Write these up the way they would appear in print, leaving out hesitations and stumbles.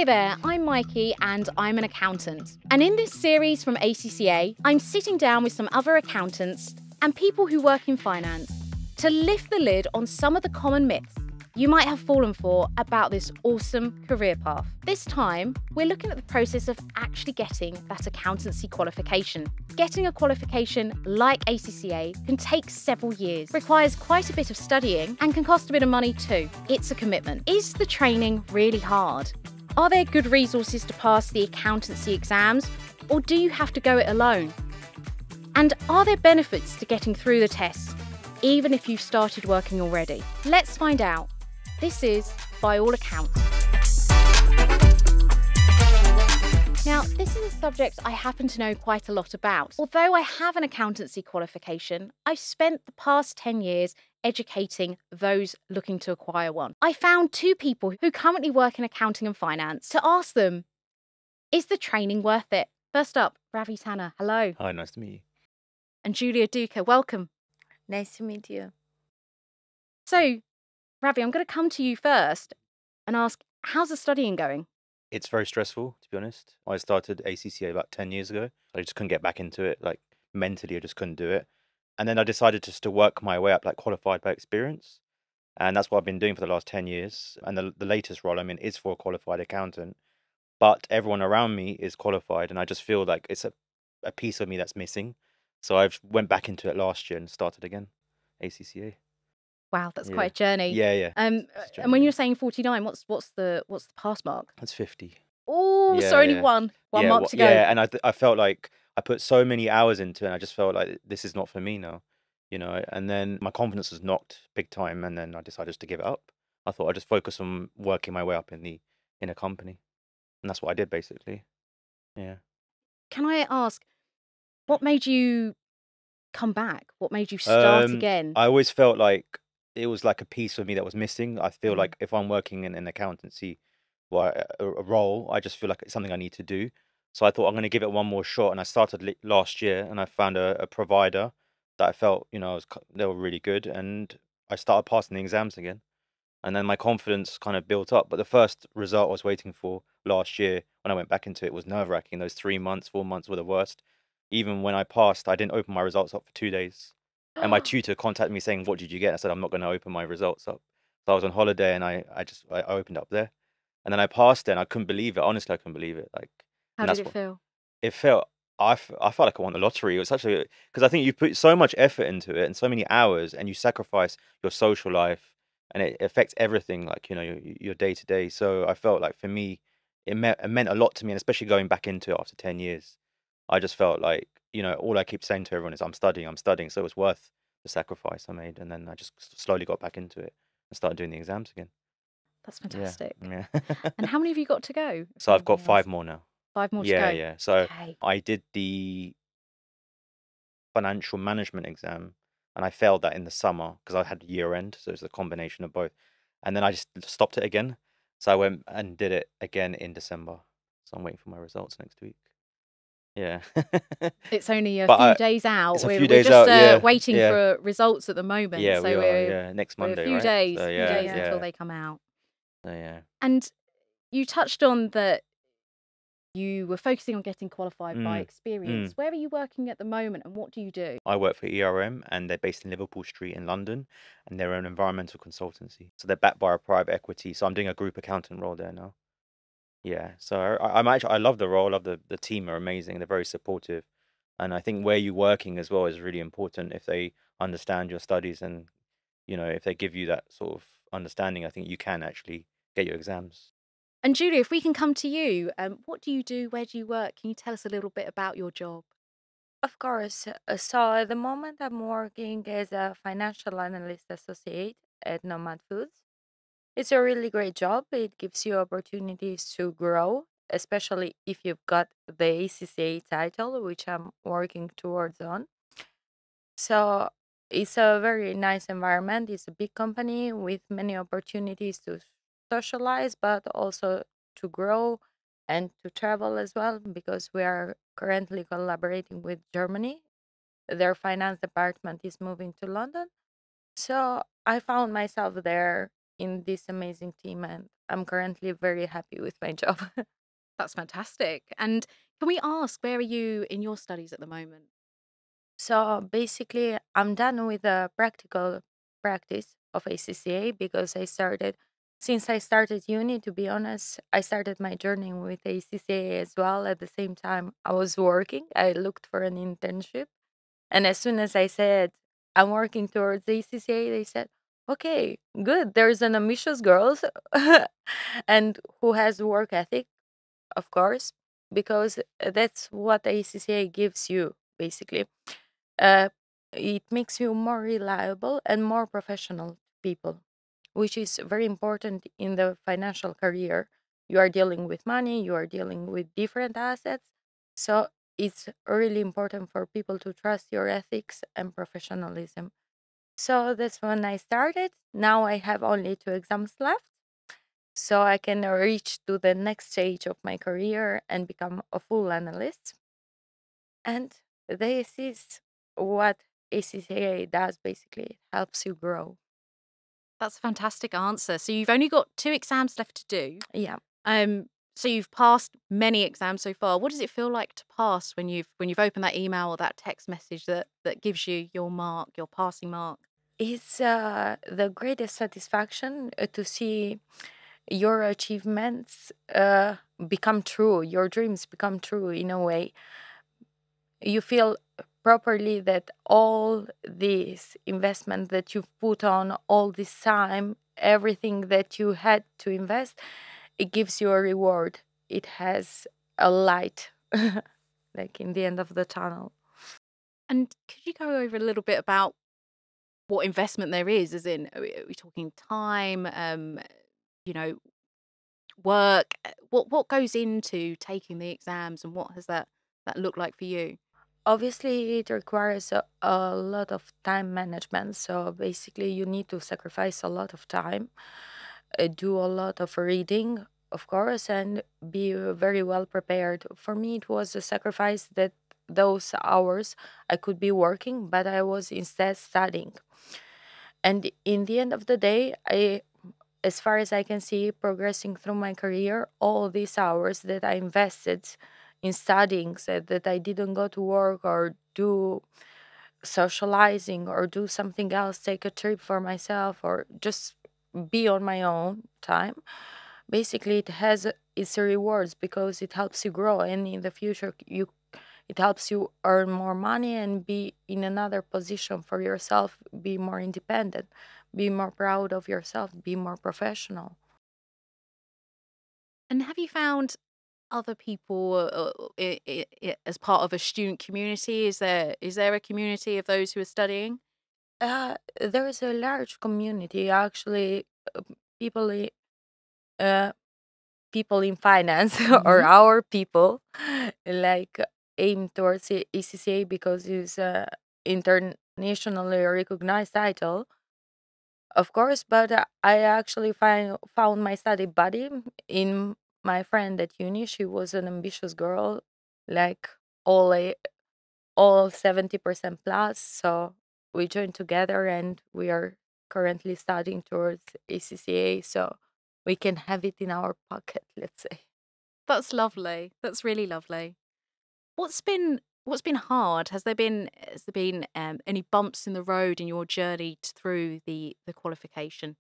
Hi there, I'm Mikey and I'm an accountant. And in this series from ACCA, I'm sitting down with some other accountants and people who work in finance to lift the lid on some of the common myths you might have fallen for about this awesome career path. This time, we're looking at the process of actually getting that accountancy qualification. Getting a qualification like ACCA can take several years, requires quite a bit of studying, and can cost a bit of money too. It's a commitment. Is the training really hard? Are there good resources to pass the accountancy exams, or do you have to go it alone? And are there benefits to getting through the tests, even if you've started working already? Let's find out. This is By All Accounts. Now, this is a subject I happen to know quite a lot about. Although I have an accountancy qualification, I've spent the past 10 years educating those looking to acquire one. I found two people who currently work in accounting and finance to ask them, is the training worth it? First up, Ravi, Tanna, hello. Hi, nice to meet you. And Xhulja, Duka, welcome. Nice to meet you. So, Ravi, I'm going to come to you first and ask, how's the studying going? It's very stressful, to be honest. I started ACCA about 10 years ago. I just couldn't get back into it. Like, mentally, I just couldn't do it. And then I decided just to work my way up, like qualified by experience. And that's what I've been doing for the last 10 years. And the latest role I'm in is for a qualified accountant. But everyone around me is qualified. And I just feel like it's a piece of me that's missing. So I've went back into it last year and started again, ACCA. Wow, that's Yeah. quite a journey. Yeah. And when you're saying 49, what's the pass mark? That's 50. Oh, Yeah, so only yeah. one Yeah, mark to go. Yeah, and I felt like I put so many hours into it, and I just felt like this is not for me now, and then my confidence was knocked big time, and then I decided just to give it up. I thought I'd just focus on working my way up in a company, and that's what I did basically. Yeah. Can I ask, what made you come back? What made you start again? I always felt like it was like a piece of me that was missing. I feel Mhm. like if I'm working in an accountancy or a role, I just feel like it's something I need to do. So I thought I'm going to give it one more shot, and I started last year, and I found a provider that I felt, they were really good, and I started passing the exams again, and then my confidence kind of built up. But the first result I was waiting for last year, when I went back into it, was nerve-wracking. Those 3 months, 4 months were the worst. Even when I passed, I didn't open my results up for 2 days. And my tutor contacted me saying, "What did you get?" I said, "I'm not going to open my results up." So I was on holiday, and I opened up there, and then I passed it, and I couldn't believe it. Honestly, I couldn't believe it. Like, How and did that's it what feel? it felt. I felt like I won the lottery. It was such a because I think you put so much effort into it and so many hours, and you sacrifice your social life, and it affects everything, like your day to day. So I felt like for me, it meant a lot to me, and especially going back into it after 10 years, I just felt like all I keep saying to everyone is I'm studying, I'm studying. So it was worth the sacrifice I made, and then I just slowly got back into it and started doing the exams again. That's fantastic. Yeah. And how many have you got to go? if So I've got anybody 5 asks? more now. 5 more to go. Yeah. So Okay. I did the financial management exam, and I failed that in the summer because I had year end, so it's a combination of both. And then I just stopped it again. So I went and did it again in December. So I'm waiting for my results next week. Yeah. It's only a But few days out. it's a We're few we're days just out, yeah, waiting yeah. for results at the moment. Yeah, So we are, we're next we're a Monday, few right? days, So few days until yeah. they come out. So yeah. And you touched on that you were focusing on getting qualified by Mm, experience. mm. Where are you working at the moment and what do you do? I work for ERM, and they're based in Liverpool Street in London, and they're an environmental consultancy. So they're backed by a private equity. So I'm doing a group accountant role there now. Yeah. So I love the role. I love the team are amazing. They're very supportive, and I think where you're working as well is really important. If they understand your studies, and if they give you that sort of understanding, I think you can actually get your exams. And Julia, if we can come to you, what do you do? Where do you work? Can you tell us a little bit about your job? Of course. So at the moment, I'm working as a financial analyst associate at Nomad Foods. It's a really great job. It gives you opportunities to grow, especially if you've got the ACCA title, which I'm working towards on. So it's a very nice environment. It's a big company with many opportunities to socialize, but also to grow and to travel as well, because we are currently collaborating with Germany. Their finance department is moving to London. So I found myself there in this amazing team, and I'm currently very happy with my job. That's fantastic. And can we ask, where are you in your studies at the moment? So basically, I'm done with the practical practice of ACCA because since I started uni, to be honest, I started my journey with ACCA as well. At the same time, I was working, I looked for an internship. And as soon as I said, I'm working towards ACCA, they said, okay, good. There's an ambitious girl and who has work ethic, of course, because that's what ACCA gives you, basically. Uh, it makes you more reliable and more professional people, which is very important in the financial career. You are dealing with money, you are dealing with different assets. So it's really important for people to trust your ethics and professionalism. So that's when I started. Now I have only 2 exams left. So I can reach to the next stage of my career and become a full analyst. And this is what ACCA does basically. It helps you grow. That's a fantastic answer. So you've only got 2 exams left to do. Yeah. So you've passed many exams so far. What does it feel like to pass when you've opened that email or that text message that gives you your mark, your passing mark? It's the greatest satisfaction to see your achievements become true, your dreams become true in a way. You feel properly that all this investment that you've put on, all this time, everything that you had to invest, it gives you a reward. It has a light, like in the end of the tunnel. And could you go over a little bit about what investment there is? As in, are we talking time? You know, work. What goes into taking the exams, and what has that looked like for you? Obviously, it requires a lot of time management. So basically, you need to sacrifice a lot of time, do a lot of reading, of course, and be very well prepared. For me, it was a sacrifice that those hours I could be working, but I was instead studying. And in the end of the day, as far as I can see, progressing through my career, all these hours that I invested in studying, so that I didn't go to work or do socializing or do something else, take a trip for myself or just be on my own time. Basically, its rewards because it helps you grow, and in the future, it helps you earn more money and be in another position for yourself, be more independent, be more proud of yourself, be more professional. And have you found other people as part of a student community? Is there a community of those who are studying? There is a large community, actually. People, uh, people in finance or Hmm. our people, like aim towards ECCA because it's a internationally recognized title, of course. But I actually found my study buddy in my friend at uni. She was an ambitious girl, like all all 70% plus. So we joined together and we are currently studying towards ACCA. So we can have it in our pocket, let's say. That's lovely. That's really lovely. What's been hard? Has there been any bumps in the road in your journey through the qualification?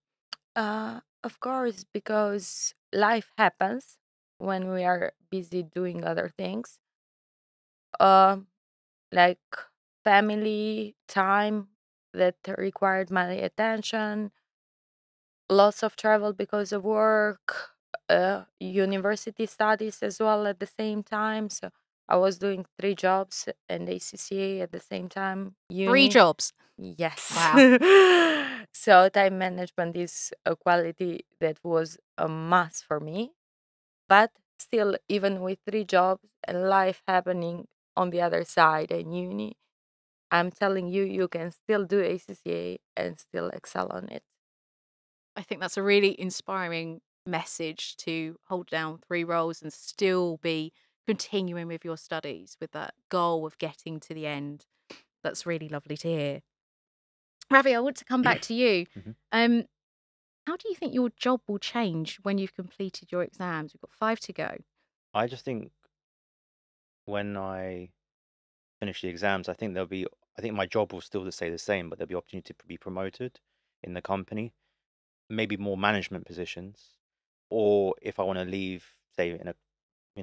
Of course, because life happens when we are busy doing other things, uh, like family time that required my attention, lots of travel because of work, university studies as well at the same time. So I was doing 3 jobs and ACCA at the same time, Three uni. jobs. Yes. Wow. So time management is a quality that was a must for me. But still, even with 3 jobs and life happening on the other side and uni, I'm telling you, you can still do ACCA and still excel on it. I think that's a really inspiring message, to hold down 3 roles and still be continuing with your studies with that goal of getting to the end. That's really lovely to hear. Ravi, I want to come back to you. Mhm. Um, How do you think your job will change when you've completed your exams? We've got 5 to go. I just think when I finish the exams, I think my job will still stay the same, but there'll be opportunity to be promoted in the company, maybe more management positions, or if I want to leave, say in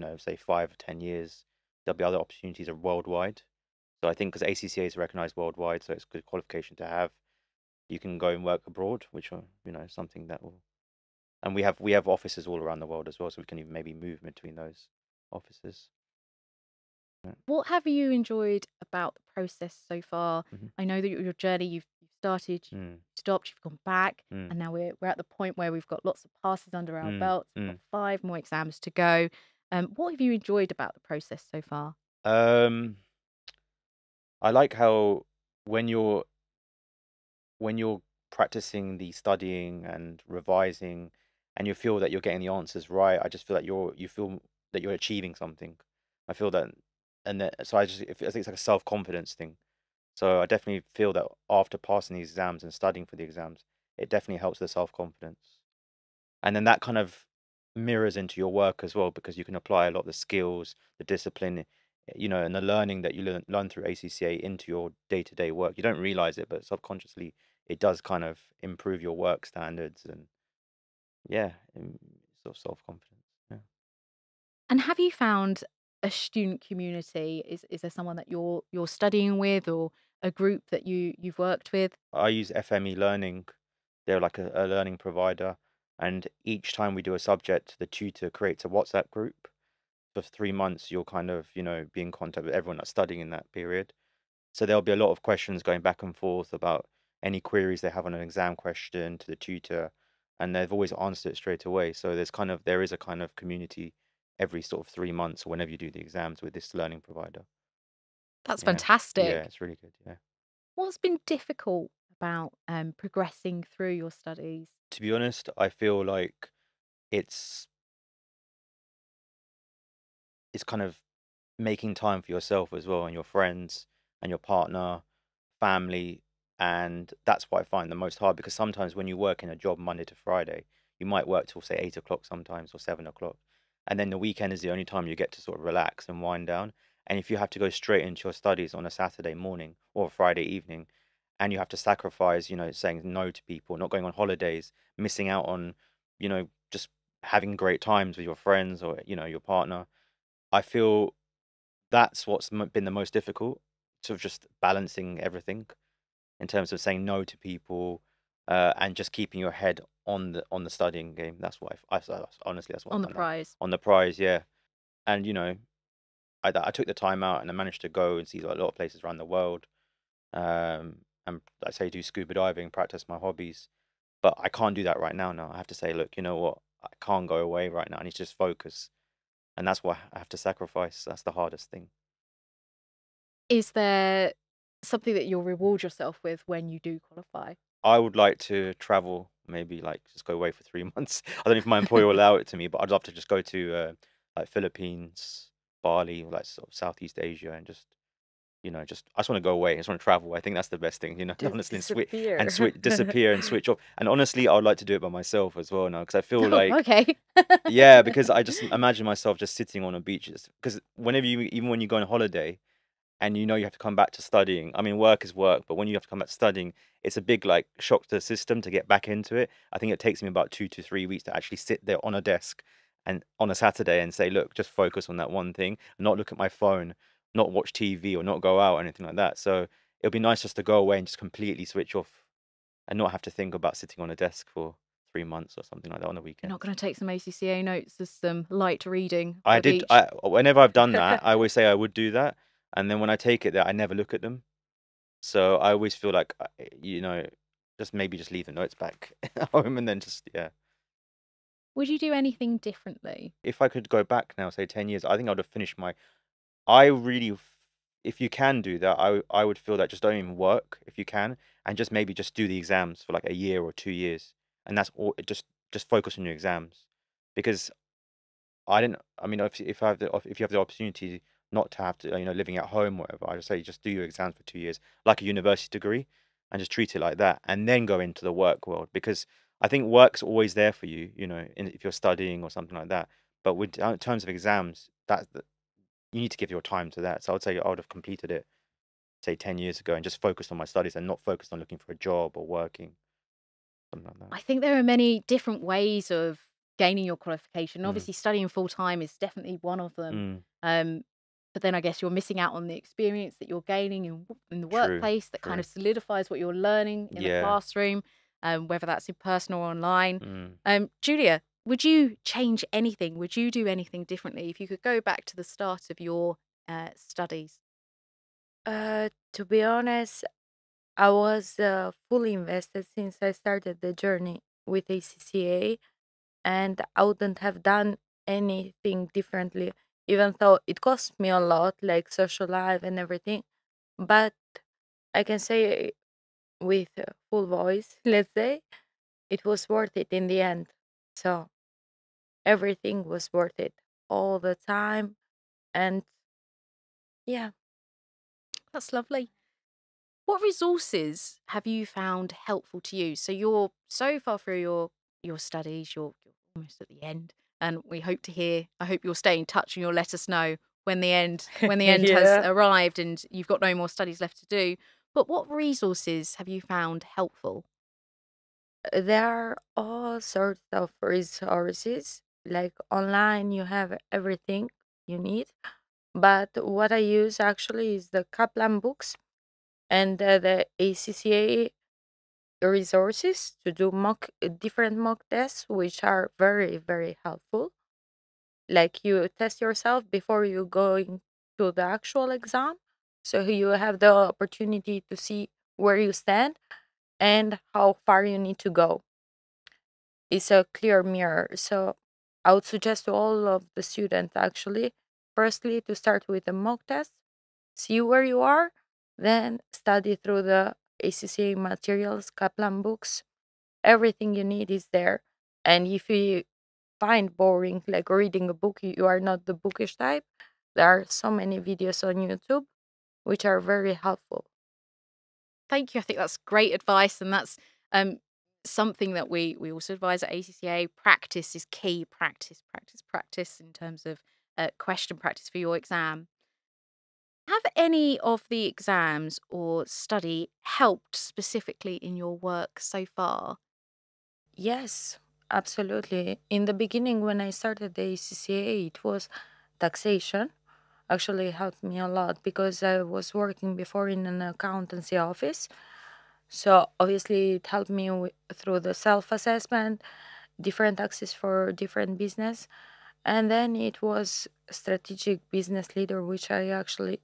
a, say 5 or 10 years, there'll be other opportunities worldwide. So I think because ACCA is recognized worldwide, so it's a good qualification to have. You can go and work abroad, which are, something that will, and we have offices all around the world as well, so we can even maybe move between those offices. Yeah. What have you enjoyed about the process so far? Mhm. I know that your journey, you've started, you've Mm, stopped, you've gone back, mm, and now we're at the point where we've got lots of passes under our mm, belts. We've got mm. 5 more exams to go. What have you enjoyed about the process so far? Um, I like how when you're when you're practicing the studying and revising, and you feel that you're getting the answers right, I just feel that you feel that you're achieving something. I feel that, and that, so I think it's like a self-confidence thing. So I definitely feel that after passing these exams and studying for the exams, it definitely helps the self-confidence. And then that kind of mirrors into your work as well because you can apply a lot of the skills, the discipline, and the learning that you learn through ACCA into your day-to-day work. You don't realize it, but subconsciously it does kind of improve your work standards and yeah, sort of self-confidence. Yeah. And have you found a student community? Is there someone that you're studying with, or a group that you've worked with? I use FME Learning. They're like a learning provider, and each time we do a subject, the tutor creates a WhatsApp group. For 3 months, you'll kind of, be in contact with everyone that's studying in that period. So there'll be a lot of questions going back and forth about any queries they have on an exam question to the tutor, and they've always answered it straight away. So there is a kind of community every sort of 3 months or whenever you do the exams with this learning provider. That's Yeah. Yeah, fantastic. it's really good. Yeah. What's been difficult about progressing through your studies? To be honest, I feel like it's it's kind of making time for yourself as well and your friends and your partner, family, and that's what I find the most hard because sometimes when you work in a job Monday to Friday, you might work till say 8 o'clock sometimes or 7 o'clock, and then the weekend is the only time you get to sort of relax and wind down. And if you have to go straight into your studies on a Saturday morning or a Friday evening, and you have to sacrifice, saying no to people, not going on holidays, missing out on, just having great times with your friends or your partner, I feel that's what's been the most difficult, sort of just balancing everything in terms of saying no to people, and just keeping your head on the studying game. That's what honestly, that's what On I've the done that prize. on the prize, yeah. And I took the time out and I managed to go and see a lot of places around the world, and I say do scuba diving, practice my hobbies. But I can't do that right now. Now I have to say, look, you know what? I can't go away right now. I need to just focus, and that's what I have to sacrifice. That's the hardest thing. Is there something that you'll reward yourself with when you do qualify? I would like to travel, maybe like just go away for 3 months. I don't know if my employer will allow it to me, but I'd love to just go to like Philippines, Bali, or like sort of Southeast Asia, and just I just want to go away. I just want to travel. I think that's the best thing, Just honestly, and disappear. disappear and switch off. And honestly, I would like to do it by myself as well now, because I feel Oh, like okay. yeah, because I just imagine myself just sitting on a beach. Because even when you go on holiday and you have to come back to studying. I mean, work is work, but when you have to come back to studying, it's a big like shock to the system to get back into it. I think it takes me about 2 to 3 weeks to actually sit there on a desk and on a Saturday and say, look, just focus on that one thing, not look at my phone, not watch TV or not go out or anything like that. So it'll be nice just to go away and just completely switch off and not have to think about sitting on a desk for 3 months or something like that on the You're not weekends. going to take some ACCA notes as some light reading for I the did. beach. Whenever I've done that, I always say I would do that, and then when I take it there, I never look at them. So I always feel like, just maybe just leave the notes back at home and then just, yeah. Would you do anything differently? If I could go back now, say 10 years, I think I would have finished I really, if you can do that, I would feel that just don't even work if you can, and just maybe just do the exams for like a year or 2 years. And that's all, just focus on your exams. Because I mean, if you have the opportunity not to have to, living at home or whatever, I just say just do your exams for 2 years, like a university degree, and just treat it like that, and then go into the work world. Because I think work's always there for you, if you're studying or something like that. But with in terms of exams, you need to give your time to that. So I would say I would have completed it, say 10 years ago, and just focused on my studies and not focused on looking for a job or working, something like that. I think there are many different ways of gaining your qualification. Mm, Obviously, studying full time is definitely one of them. mm, Um, but then I guess you're missing out on the experience that you're gaining in the true, workplace that kind true. of solidifies what you're learning in the Yeah. classroom, whether that's in person or online. Mm. Julia, would you change anything? Would you do anything differently if you could go back to the start of your studies? To be honest, I was fully invested since I started the journey with ACCA, and I wouldn't have done anything differently, even though it cost me a lot, like social life and everything. But I can say with full voice, let's say, it was worth it in the end. So everything was worth it all the time. And yeah, That's lovely. What resources have you found helpful to you? So you're so far through your studies, you're almost at the end, and we hope to hear. I hope you'll stay in touch and you'll let us know when the end has yeah. arrived and you've got no more studies left to do. But what resources have you found helpful? There are all sorts of resources. Like online, you have everything you need. But what I use actually is the Kaplan books and the ACCA resources to do different mock tests, which are very, very helpful. Like you test yourself before you go into the actual exam. So you have the opportunity to see where you stand and how far you need to go. It's a clear mirror. So I would suggest to all of the students actually, firstly, to start with a mock test, see where you are, then study through the ACCA materials, Kaplan books. Everything you need is there. And if you find boring, like reading a book, you are not the bookish type, there are so many videos on YouTube which are very helpful. Thank you. I think that's great advice, and that's um, something that we also advise at ACCA. Practice is key. Practice, practice, practice in terms of question practice for your exam. Have any of the exams or study helped specifically in your work so far? Yes, absolutely. In the beginning, when I started the ACCA, it was taxation. Actually, helped me a lot because I was working before in an accountancy office. So obviously, it helped me through the self-assessment, different taxes for different business, and then it was strategic business leader, which I actually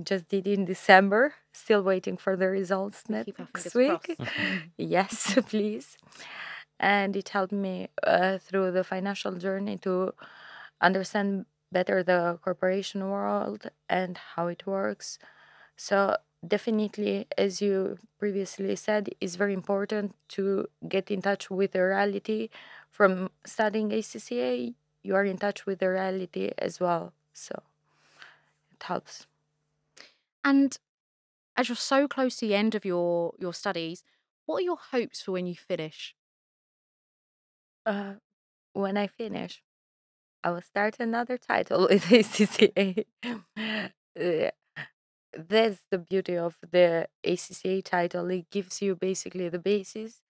just did in December. Still waiting for the results We keep our next fingers week. crossed. Yes, please. And it helped me through the financial journey to understand better the corporation world and how it works. So definitely, as you previously said, it's very important to get in touch with the reality. From studying ACCA, you are in touch with the reality as well. So it helps. And as you're so close to the end of your studies, what are your hopes for when you finish? Uh, when I finish, I will start another title with ACCA. Uh, That's the beauty of the ACCA title. It gives you basically the basis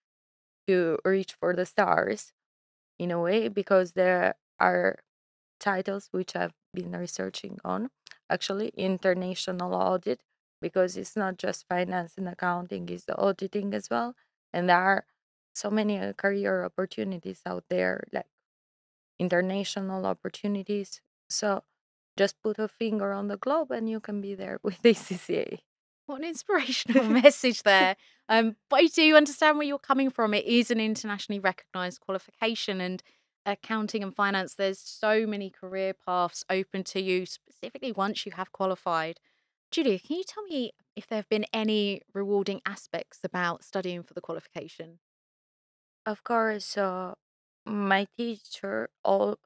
to reach for the stars in a way, because there are titles which I've been researching on, actually international audit, because it's not just finance and accounting, it's the auditing as well. And there are so many career opportunities out there, like international opportunities. So just put a finger on the globe and you can be there with ACCA. What an inspirational message there. But I do understand where you're coming from. It is an internationally recognised qualification, and accounting and finance, there's so many career paths open to you, specifically once you have qualified. Julia, can you tell me if there have been any rewarding aspects about studying for the qualification? Of course, my teacher all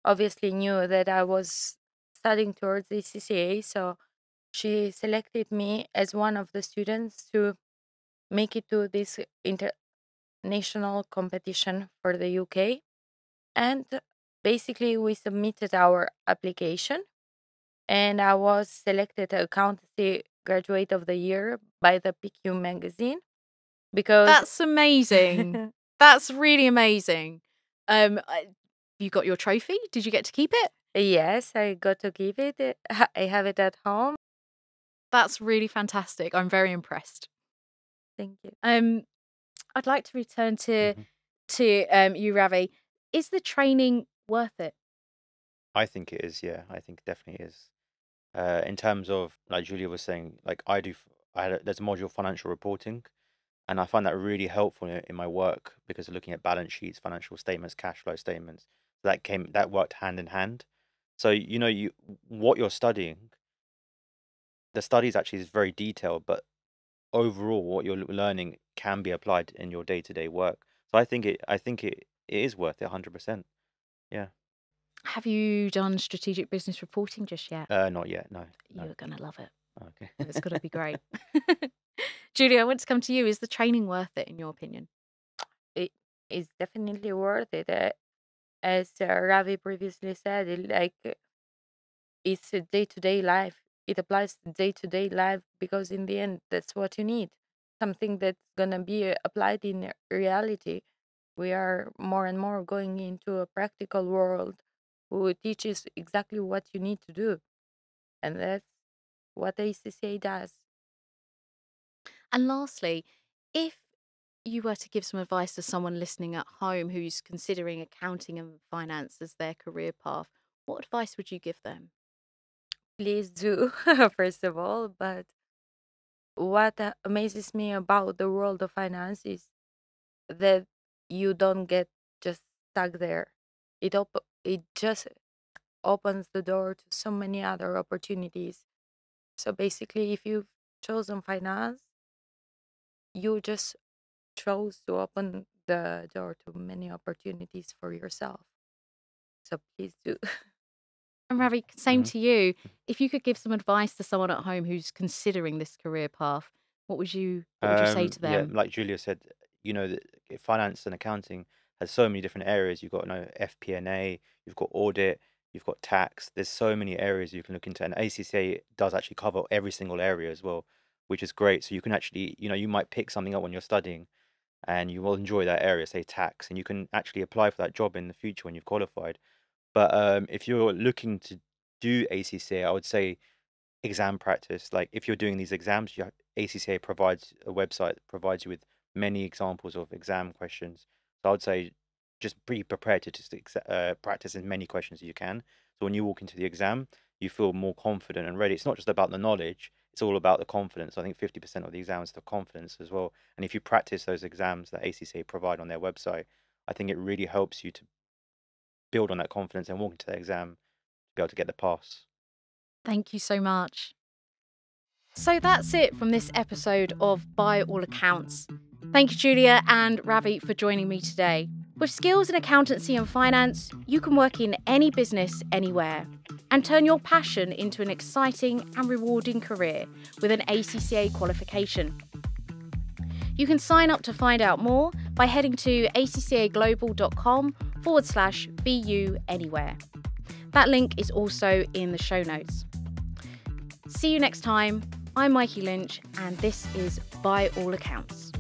obviously knew that I was studying towards the CCA, so she selected me as one of the students to make it to this national competition for the UK. And basically, we submitted our application, and I was selected accountancy graduate of the year by the PQ magazine because That's amazing. That's really amazing. You got your trophy? Did you get to keep it? yes, I got to keep it. I have it at home. That's really fantastic. I'm very impressed. Thank you. I'd like to return to Mhm. you, Ravi. Is the training worth it? I think it is. Yeah, I think it definitely is. In terms of like Julia was saying, like I do, there's a module financial reporting, and I find that really helpful in my work because of looking at balance sheets, financial statements, cash flow statements. That worked hand in hand. So you what you're studying, the studies actually is very detailed, but overall what you're learning can be applied in your day-to-day work. So I think it is worth it 100%. Yeah. Have you done strategic business reporting just yet? Not yet. No. No. You're going to love it. Okay. It's going to be great. Julia, I want to come to you. Is the training worth it, in your opinion? It is definitely worth it. As Ravi previously said, it's a day-to-day life. It applies to day-to-day life because in the end, that's what you need. Something that's gonna be applied in reality. We are more and more going into a practical world who teaches exactly what you need to do, and that's what ACCA does. And lastly, if you were to give some advice to someone listening at home who's considering accounting and finance as their career path, what advice would you give them? Please do, first of all. But what amazes me about the world of finance is that you don't get just stuck there. It just opens the door to so many other opportunities. So basically, if you've chosen finance, you just chose to open the door to many opportunities for yourself. So please do. And Ravi, same Mhm. to you. If you could give some advice to someone at home who's considering this career path, what would you say to Yeah, them? like Julia said, finance and accounting has so many different areas. You've got FP&A, you've got audit, you've got tax. There's so many areas you can look into, and ACCA does actually cover every single area as well, which is great. So you can actually, you might pick something up when you're studying, and you will enjoy that area, say tax, and you can actually apply for that job in the future when you've qualified. But if you're looking to do ACCA, I would say exam practice. Like if you're doing these exams, ACCA provides a website that provides you with many examples of exam questions. So I would say just be prepared to just practice as many questions as you can. So when you walk into the exam, you feel more confident and ready. It's not just about the knowledge; it's all about the confidence. I think 50% of the exams is the confidence as well. And if you practice those exams that ACCA provide on their website, I think it really helps you to build on that confidence and walk into that exam to be able to get the pass. Thank you so much. So that's it from this episode of By All Accounts. Thank you, Julia and Ravi, for joining me today. With skills in accountancy and finance, you can work in any business anywhere and turn your passion into an exciting and rewarding career with an ACCA qualification. You can sign up to find out more by heading to accaglobal.com/BU anywhere. That link is also in the show notes. See you next time. I'm Mikey Lynch, and this is By All Accounts.